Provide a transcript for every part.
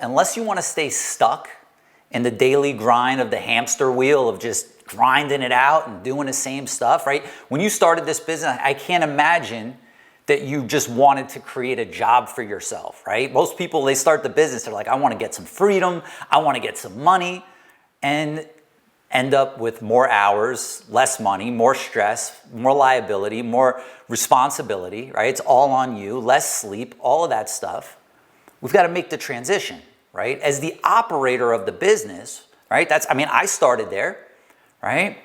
unless you want to stay stuck in the daily grind of the hamster wheel of just grinding it out and doing the same stuff, right? When you started this business, I can't imagine that you just wanted to create a job for yourself, right? Most people, they start the business, they're like, I want to get some freedom, I want to get some money, and end up with more hours, less money, more stress, more liability, more responsibility, right? It's all on you, less sleep, all of that stuff. We've got to make the transition, right? As the operator of the business, right? I started there, right?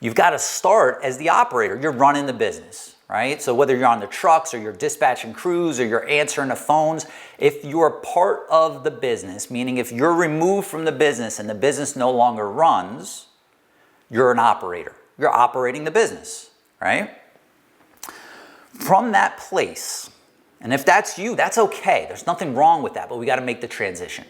You've got to start as the operator. You're running the business, right? So whether you're on the trucks or you're dispatching crews or you're answering the phones, if you're part of the business, meaning if you're removed from the business and the business no longer runs, you're an operator. You're operating the business, right? From that place, and if that's you, that's okay. There's nothing wrong with that, but we got to make the transition,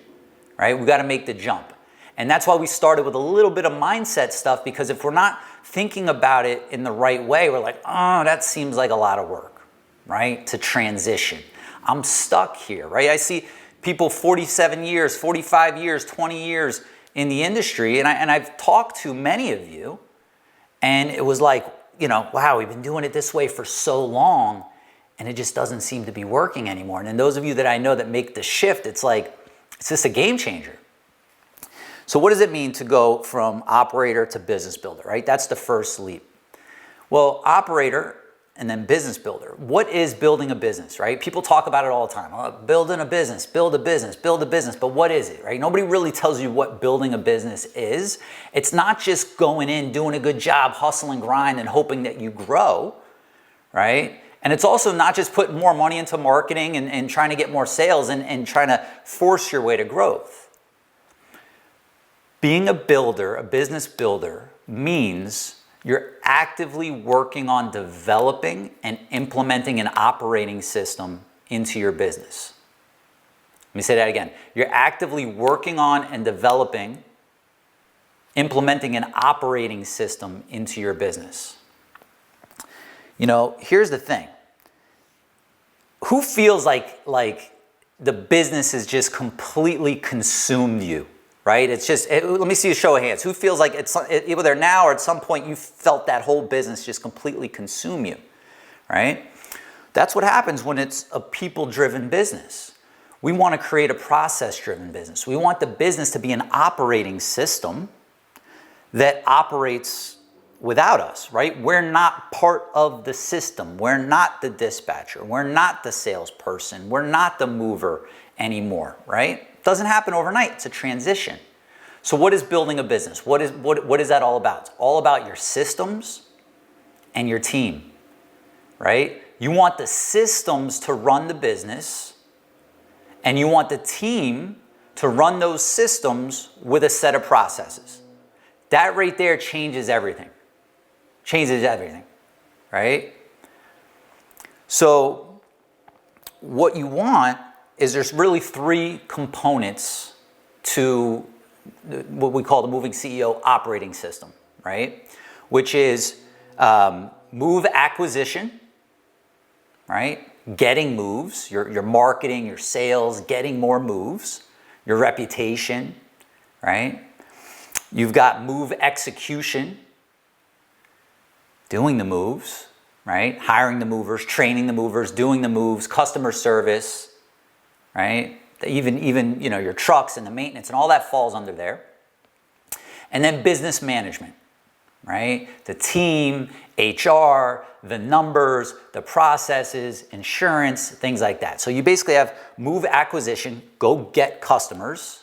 right? We got to make the jump. And that's why we started with a little bit of mindset stuff, because if we're not thinking about it in the right way, we're like, oh, that seems like a lot of work, right? To transition. I'm stuck here, right? I see people 47 years, 45 years, 20 years in the industry, and I've talked to many of you, and it was like, wow, we've been doing it this way for so long, and it just doesn't seem to be working anymore. And then those of you that I know that make the shift, it's like, it's just a game changer. So what does it mean to go from operator to business builder, right? That's the first leap. Well, operator and then business builder. What is building a business, right? People talk about it all the time. Oh, building a business, build a business, build a business. But what is it, right? Nobody really tells you what building a business is. It's not just going in, doing a good job, hustle and grind and hoping that you grow, right? And it's also not just putting more money into marketing and trying to get more sales and trying to force your way to growth. Being a builder, a business builder, means you're actively working on developing and implementing an operating system into your business. Let me say that again. You're actively working on and developing, implementing an operating system into your business. Here's the thing. Who feels like the business has just completely consumed you? Right? Let me see a show of hands. Who feels like either now or at some point you felt that whole business just completely consume you, right? That's what happens when it's a people-driven business. We want to create a process-driven business. We want the business to be an operating system that operates without us, right? We're not part of the system. We're not the dispatcher. We're not the salesperson. We're not the mover anymore, right? Doesn't happen overnight. It's a transition. So what is building a business? What is that all about? It's all about your systems and your team, right? You want the systems to run the business, and you want the team to run those systems with a set of processes. That right there changes everything. Changes everything, right? So what you want is there's really three components to what we call the Moving CEO operating system, right? Which is move acquisition, right? Getting moves, your marketing, your sales, getting more moves, your reputation, right? You've got move execution, doing the moves, right? Hiring the movers, training the movers, doing the moves, customer service, right? Even your trucks and the maintenance and all that falls under there. And then business management, right? The team, HR, the numbers, the processes, insurance, things like that. So you basically have move acquisition, go get customers,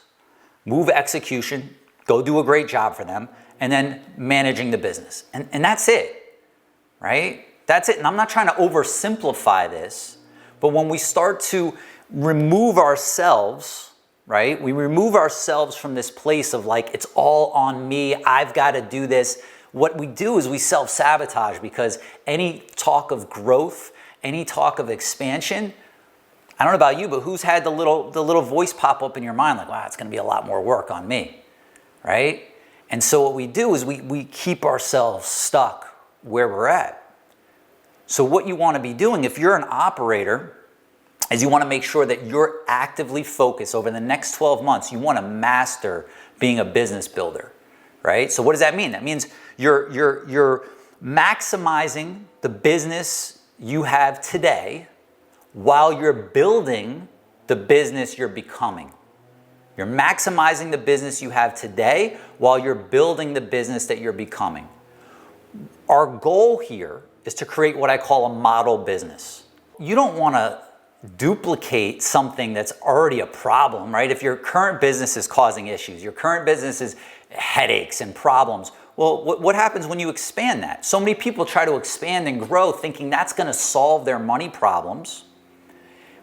move execution, go do a great job for them, and then managing the business. And that's it, right? That's it. And I'm not trying to oversimplify this, but when we start to remove ourselves, right? We remove ourselves from this place of like, it's all on me, I've got to do this. What we do is we self-sabotage, because any talk of growth, any talk of expansion, I don't know about you, but who's had the little voice pop up in your mind like, wow, it's going to be a lot more work on me, right? And so what we do is we keep ourselves stuck where we're at. So what you want to be doing, if you're an operator is you want to make sure that you're actively focused over the next 12 months. You want to master being a business builder, right? So what does that mean? That means you're maximizing the business you have today while you're building the business you're becoming. You're maximizing the business you have today while you're building the business that you're becoming. Our goal here is to create what I call a model business. You don't want to duplicate something that's already a problem, right? If your current business is causing issues, your current business is headaches and problems, well, what happens when you expand that? So many people try to expand and grow thinking that's going to solve their money problems.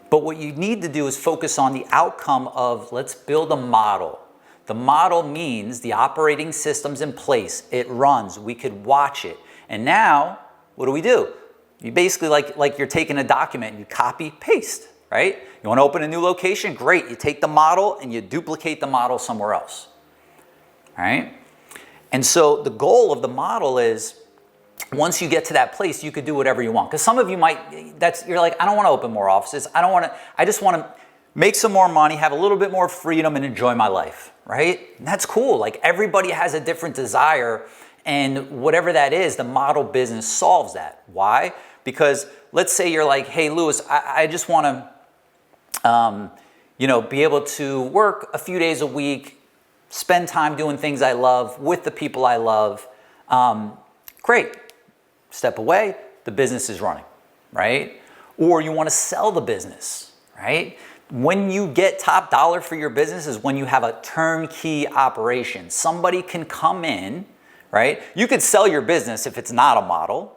But what you need to do is focus on the outcome of let's build a model. The model means the operating system's in place. It runs. We could watch it. And now, what do? You basically, like you're taking a document, you copy, paste, right? You want to open a new location? Great. You take the model and you duplicate the model somewhere else, all right? And so the goal of the model is once you get to that place, you could do whatever you want. Because some of you you're like, I don't want to open more offices. I just want to make some more money, have a little bit more freedom and enjoy my life, right? And that's cool. Like everybody has a different desire, and whatever that is, the model business solves that. Why? Because let's say you're like, hey, Louis, I just want to, be able to work a few days a week, spend time doing things I love with the people I love. Great. Step away, the business is running, right? Or you want to sell the business, right? When you get top dollar for your business is when you have a turnkey operation. Somebody can come in, right? You could sell your business if it's not a model,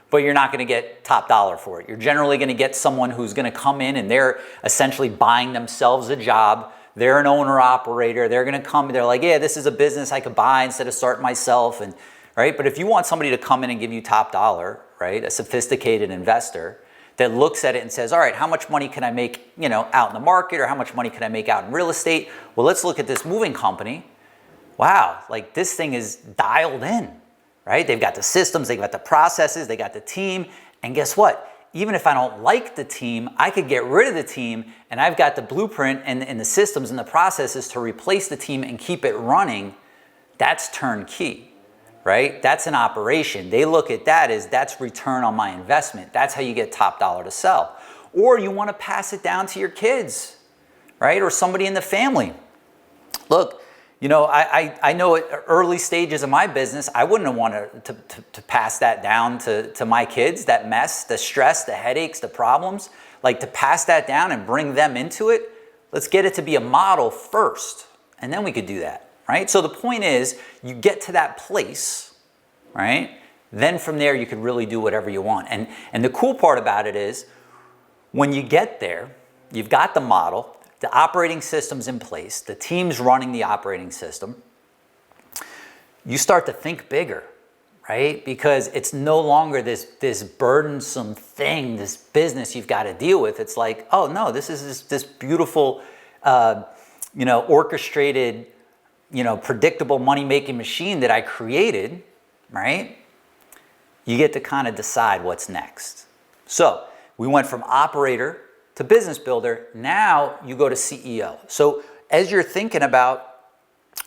but you're not going to get top dollar for it. You're generally going to get someone who's going to come in and they're essentially buying themselves a job. They're an owner operator. They're going to come, they're like, yeah, this is a business I could buy instead of start myself. And right? But if you want somebody to come in and give you top dollar, right? A sophisticated investor that looks at it and says, all right, how much money can I make, out in the market, or how much money can I make out in real estate? Well, let's look at this moving company. Wow, like this thing is dialed in, right? They've got the systems, they've got the processes, they got the team. And guess what? Even if I don't like the team, I could get rid of the team, and I've got the blueprint and the systems and the processes to replace the team and keep it running. That's turnkey. Right? That's an operation. They look at that as that's return on my investment. That's how you get top dollar to sell. Or you want to pass it down to your kids, right? Or somebody in the family. Look, I know at early stages of my business, I wouldn't have wanted to pass that down to my kids, that mess, the stress, the headaches, the problems. Like to pass that down and bring them into it, let's get it to be a model first, and then we could do that. Right? So the point is, you get to that place, right? Then from there, you could really do whatever you want. And the cool part about it is, when you get there, you've got the model, the operating system's in place, the team's running the operating system. You start to think bigger, right? Because it's no longer this burdensome thing, this business you've got to deal with. It's like, oh no, this is this beautiful, orchestrated, predictable money-making machine that I created, right? You get to kind of decide what's next. So we went from operator to business builder. Now you go to CEO. So as you're thinking about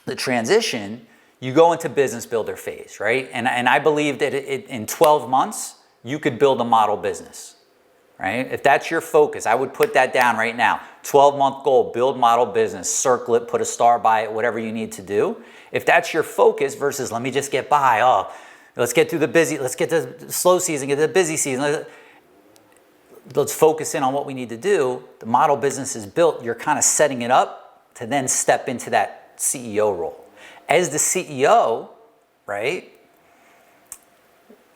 the transition, you go into business builder phase, right? And I believe that in 12 months, you could build a model business. Right? If that's your focus, I would put that down right now. 12-month goal, build model business, circle it, put a star by it, whatever you need to do. If that's your focus versus let me just get by, let's get through let's get to the slow season, get to the busy season. Let's focus in on what we need to do. The model business is built. You're kind of setting it up to then step into that CEO role. As the CEO, right?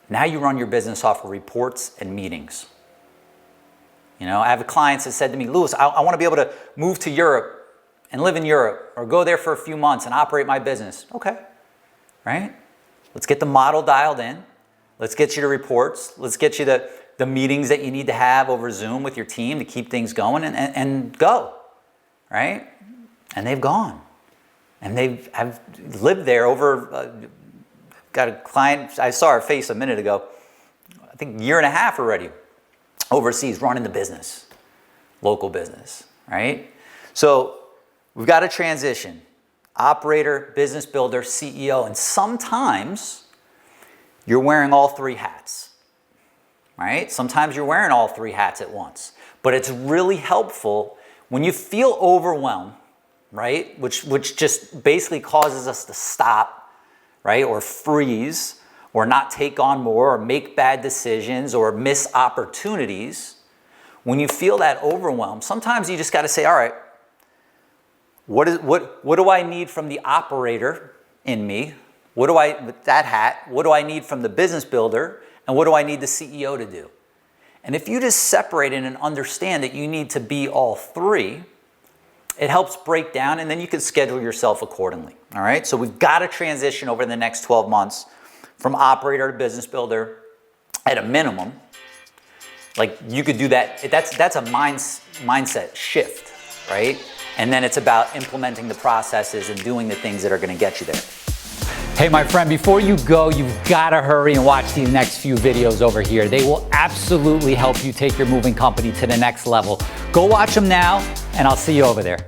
Now you run your business off of reports and meetings. I have clients that said to me, Louis, I want to be able to move to Europe and live in Europe, or go there for a few months and operate my business. Okay, right? Let's get the model dialed in. Let's get you the reports. Let's get you the meetings that you need to have over Zoom with your team to keep things going and go, right? And they've gone. And I've lived there got a client, I saw her face a minute ago, I think a year and a half already. Overseas, running the business. local business, right? So we've got a transition. Operator, business builder, CEO, and sometimes you're wearing all three hats, right? Sometimes you're wearing all three hats at once. But it's really helpful when you feel overwhelmed, right? Which just basically causes us to stop, right? Or freeze, or not take on more, or make bad decisions, or miss opportunities. When you feel that overwhelm, sometimes you just got to say, all right, what do I need from the operator in me? With that hat, what do I need from the business builder? And what do I need the CEO to do? And if you just separate it and understand that you need to be all three, it helps break down, and then you can schedule yourself accordingly. All right. So we've got to transition over the next 12 months from operator to business builder at a minimum. Like you could do that. That's a mindset shift, right? And then it's about implementing the processes and doing the things that are going to get you there. Hey, my friend, before you go, you've got to hurry and watch these next few videos over here. They will absolutely help you take your moving company to the next level. Go watch them now, and I'll see you over there.